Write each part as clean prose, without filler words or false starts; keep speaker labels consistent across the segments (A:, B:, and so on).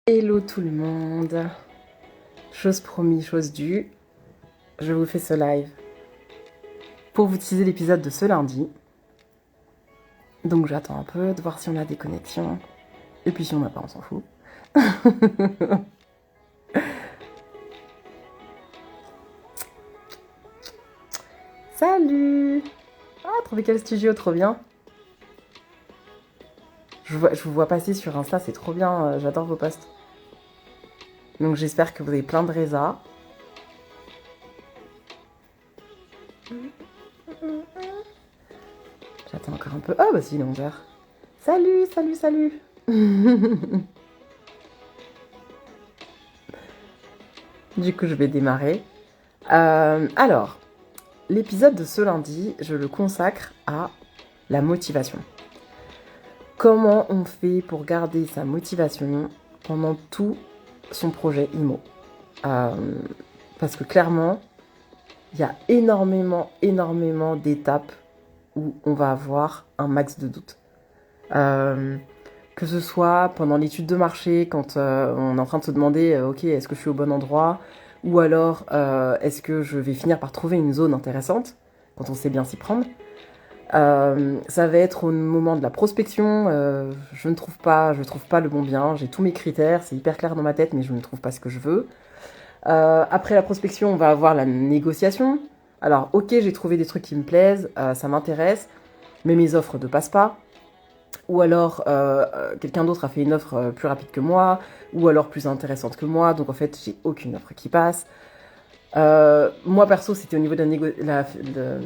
A: Hello tout le monde, chose promise, chose due, je vous fais ce live pour vous teaser l'épisode de ce lundi. Donc j'attends un peu de voir si on a des connexions, et puis si on n'a pas, on s'en fout. Salut! Ah, trouvé quel studio, trop bien! Je vous vois passer sur Insta, c'est trop bien, j'adore vos posts. Donc j'espère que vous avez plein de résas. J'attends encore un peu. Ah bah si, il est 11h. Salut, salut, salut. Du coup, je vais démarrer. Alors, l'épisode de ce lundi, je le consacre à la motivation. Comment on fait pour garder sa motivation pendant tout son projet IMO? Parce que clairement, il y a énormément d'étapes où on va avoir un max de doutes. Que ce soit pendant l'étude de marché, quand on est en train de se demander ok, est-ce que je suis au bon endroit, ou alors est-ce que je vais finir par trouver une zone intéressante, quand on sait bien s'y prendre. Ça va être au moment de la prospection, je trouve pas le bon bien, j'ai tous mes critères, c'est hyper clair dans ma tête, mais je ne trouve pas ce que je veux. Après la prospection, on va avoir la négociation. Alors ok, j'ai trouvé des trucs qui me plaisent, ça m'intéresse, mais mes offres ne passent pas. Ou alors quelqu'un d'autre a fait une offre plus rapide que moi, ou alors plus intéressante que moi, donc en fait j'ai aucune offre qui passe. Moi perso, c'était au niveau de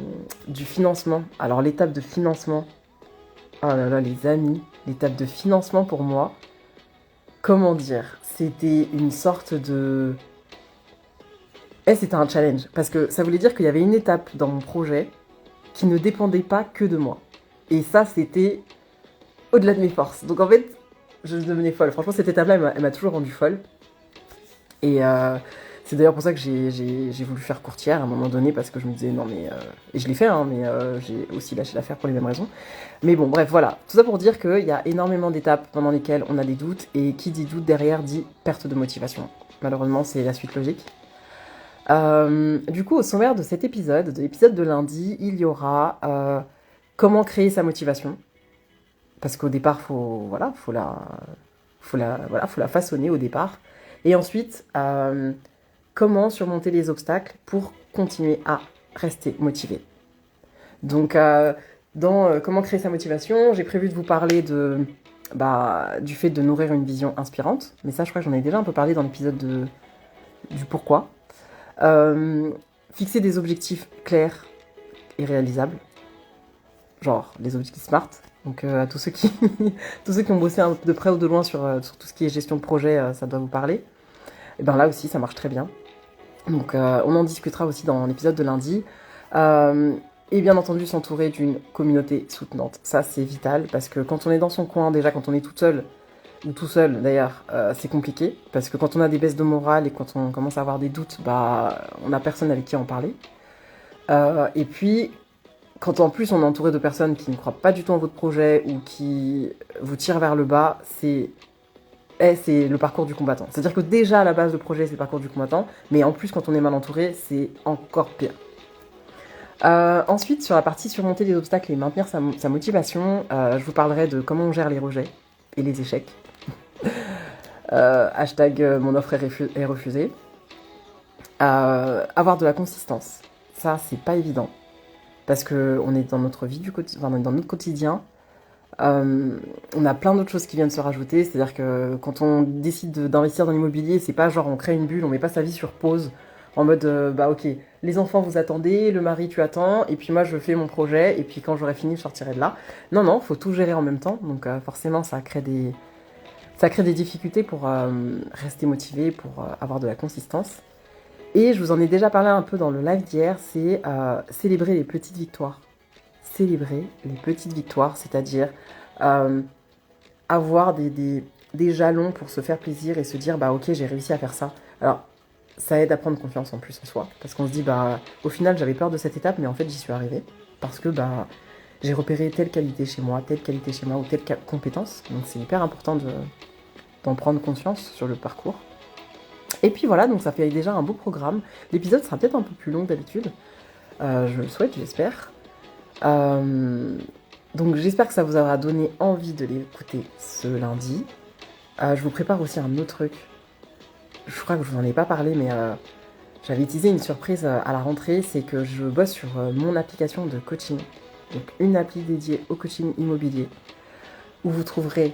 A: du financement. Alors l'étape de financement, oh là là les amis, l'étape de financement pour moi, comment dire, c'était une sorte de... c'était un challenge, parce que ça voulait dire qu'il y avait une étape dans mon projet qui ne dépendait pas que de moi. Et ça, c'était au-delà de mes forces. Donc en fait, je devenais folle. Franchement, cette étape-là, elle m'a toujours rendue folle. Et c'est d'ailleurs pour ça que j'ai voulu faire courtière à un moment donné, parce que je me disais, non mais... et je l'ai fait, hein, mais j'ai aussi lâché l'affaire pour les mêmes raisons. Mais bon, bref, voilà. Tout ça pour dire qu'il y a énormément d'étapes pendant lesquelles on a des doutes, et qui dit doute derrière dit perte de motivation. Malheureusement, c'est la suite logique. Du coup, au sommaire de cet épisode, de l'épisode de lundi, il y aura comment créer sa motivation. Parce qu'au départ, faut la façonner au départ. Et ensuite, comment surmonter les obstacles pour continuer à rester motivé. Donc, dans comment créer sa motivation, j'ai prévu de vous parler du fait de nourrir une vision inspirante. Mais ça, je crois que j'en ai déjà un peu parlé dans l'épisode du pourquoi. Fixer des objectifs clairs et réalisables. Genre les objectifs SMART. Donc à tous ceux qui tous ceux qui ont bossé de près ou de loin sur tout ce qui est gestion de projet, ça doit vous parler. Et bien là aussi, ça marche très bien. Donc on en discutera aussi dans l'épisode de lundi. Et bien entendu, s'entourer d'une communauté soutenante. Ça, c'est vital, parce que quand on est dans son coin, déjà quand on est toute seule, ou tout seul d'ailleurs, c'est compliqué. Parce que quand on a des baisses de morale et quand on commence à avoir des doutes, on n'a personne avec qui en parler. Et puis, quand en plus on est entouré de personnes qui ne croient pas du tout en votre projet ou qui vous tirent vers le bas, c'est le parcours du combattant. C'est-à-dire que déjà à la base le projet c'est le parcours du combattant, mais en plus quand on est mal entouré, c'est encore pire. Ensuite, sur la partie surmonter les obstacles et maintenir sa motivation, je vous parlerai de comment on gère les rejets et les échecs. Hashtag mon offre est refusée. Avoir de la consistance. Ça, c'est pas évident. Parce qu'on est dans notre vie dans notre quotidien. On a plein d'autres choses qui viennent se rajouter. C'est-à-dire que quand on décide d'investir dans l'immobilier, c'est pas genre on crée une bulle, on met pas sa vie sur pause. En mode, ok, les enfants vous attendez, le mari tu attends, et puis moi je fais mon projet, et puis quand j'aurai fini je sortirai de là. Non, faut tout gérer en même temps. Donc forcément ça crée des difficultés pour rester motivé, pour avoir de la consistance. Et je vous en ai déjà parlé un peu dans le live d'hier, c'est célébrer les petites victoires. Célébrer les petites victoires, c'est-à-dire avoir des jalons pour se faire plaisir et se dire, ok, j'ai réussi à faire ça. Alors, ça aide à prendre confiance en plus en soi, parce qu'on se dit, au final, j'avais peur de cette étape, mais en fait, j'y suis arrivée, parce que j'ai repéré telle qualité chez moi ou telle compétence, donc c'est hyper important d'en prendre conscience sur le parcours. Et puis voilà, donc ça fait déjà un beau programme. L'épisode sera peut-être un peu plus long que d'habitude. Je le souhaite, j'espère. Donc j'espère que ça vous aura donné envie de l'écouter ce lundi. Je vous prépare aussi un autre truc. Je crois que je vous en ai pas parlé, mais j'avais teasé une surprise à la rentrée, c'est que je bosse sur mon application de coaching. Donc une appli dédiée au coaching immobilier, où vous trouverez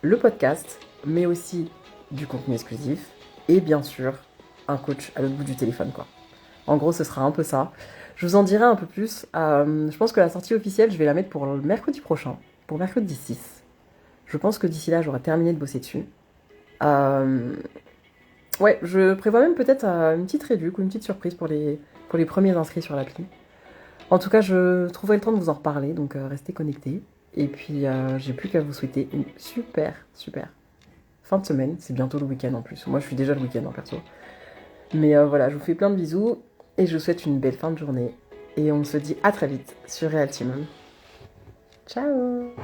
A: le podcast, mais aussi du contenu exclusif, et bien sûr, un coach à l'autre bout du téléphone, quoi. En gros, ce sera un peu ça. Je vous en dirai un peu plus. Je pense que la sortie officielle, je vais la mettre pour le mercredi prochain, pour mercredi 6. Je pense que d'ici là, j'aurai terminé de bosser dessus. Ouais, je prévois même peut-être une petite réduc ou une petite surprise pour les premiers inscrits sur l'appli. En tout cas, je trouverai le temps de vous en reparler, donc restez connectés. Et puis, j'ai plus qu'à vous souhaiter une super, super fin de semaine. C'est bientôt le week-end en plus. Moi, je suis déjà le week-end en perso. Mais voilà, je vous fais plein de bisous et je vous souhaite une belle fin de journée. Et on se dit à très vite sur Realtimum. Ciao!